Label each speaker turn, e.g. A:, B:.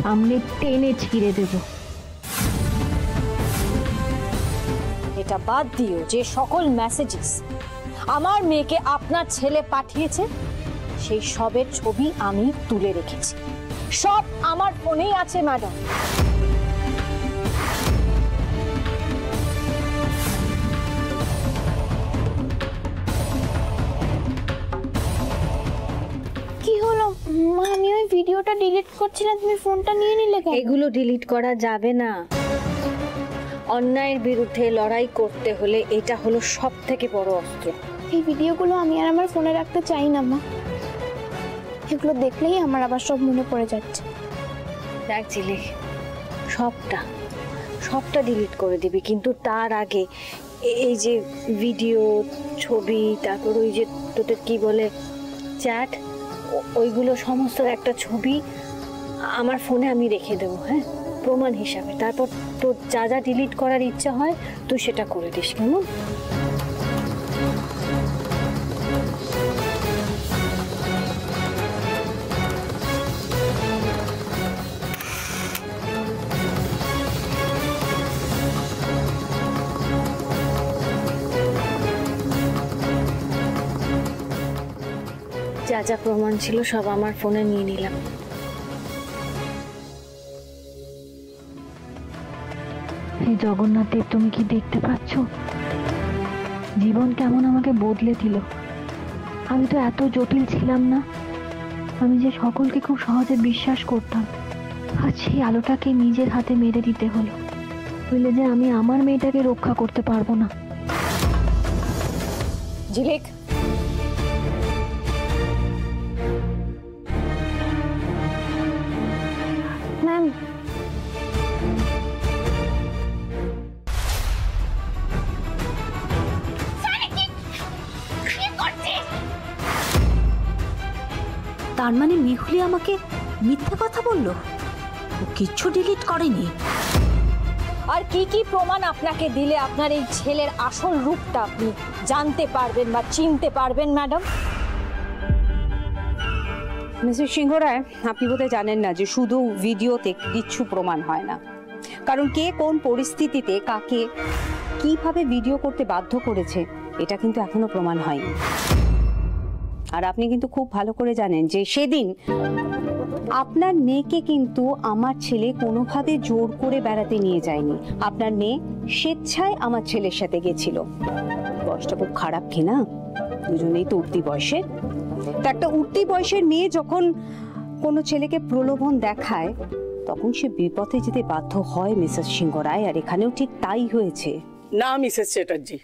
A: সামনে টেনে ছিঁড়ে দেব।
B: এটা বাদ দিও যে সকল মেসেজেস আমার মেয়েকে আপনার ছেলে পাঠিয়েছে সেই সবের ছবি আমি তুলে রেখেছি, সব আমার ফোনেই আছে ম্যাডাম।
C: কি হলো মা? আমি ওই ভিডিওটা ডিলিট করছিলাম, তুমি ফোনটা নিয়ে নিলে কেন?
B: এগুলো ডিলিট করা যাবে না। অন্যায়ের বিরুদ্ধে লড়াই করতে হলে এটা হলো সবথেকে বড় অস্ত্র।
C: এই ভিডিওগুলো আমি আর আমার ফোনে রাখতে চাই না মা, এগুলো দেখলেই আমার আবার সব মনে পড়ে যাচ্ছে।
B: দেখ ঝিলিক, সবটা ডিলিট করে দিবি, কিন্তু তার আগে এই যে ভিডিও, ছবি, তারপর ওই যে তোদের কি বলে চ্যাট, ওইগুলো সমস্ত একটা ছবি আমার ফোনে আমি রেখে দেবো, হ্যাঁ, প্রমাণ হিসাবে। তারপর তোর যা যা ডিলিট করার ইচ্ছা হয় তুই সেটা করে দিস, কেমন? যা যা প্রমাণ ছিল সব আমার ফোনে নিয়ে নিলাম।
A: হে জগন্নাথ দেব, তুমি কি দেখতে পাচ্ছ জীবন কেমন আমাকে বদলে দিল? আমি তো এত জটিল ছিলাম না, আমি যে সকলকে খুব সহজে বিশ্বাস করতাম, আজ সেই আলোটাকে নিজের হাতে মেরে দিতে হলো। বললে যে আমি আমার মেয়েটাকে রক্ষা করতে পারবো না।
B: ঝিলিক,
C: ম্যাম
D: তার মানে মেহুলি আমাকে মিথ্যে কথা বললো? ও কিচ্ছু ডিলিট করেনি।
B: আর কি কি প্রমাণ আপনাকে দিলে আপনার এই ছেলের আসল রূপটা আপনি জানতে পারবেন বা চিনতে পারবেন ম্যাডাম?
E: মিসেস সিংহ রায়, আপনি বোধহয় জানেন না যে শুধু ভিডিওতে কিচ্ছু প্রমাণ হয় না, কারণ কে কোন পরিস্থিতিতে কাকে কিভাবে ভিডিও করতে বাধ্য করেছে এটা কিন্তু এখনো প্রমাণ হয়নি। আর আপনি কিন্তু খুব ভালো করে জানেন যে সেদিন আপনার মেয়েকে কিন্তু আমার ছেলে কোনোভাবে জোর করে বেড়াতে নিয়ে যায়নি। আপনার মেয়ে স্বেচ্ছায় আমার ছেলের সাথে গেছিল। বয়সটা খুব খারাপ কিনা, দুজনেই তো উঠতি বয়সে। তো একটা উঠতি বয়সের মেয়ে যখন কোনো ছেলেকে প্রলোভন দেখায় তখন সে বিপথে যেতে বাধ্য হয় মিসেস সিংহ রায়, আর এখানেও ঠিক তাই হয়েছে।
F: না মিসেস চ্যাটার্জি,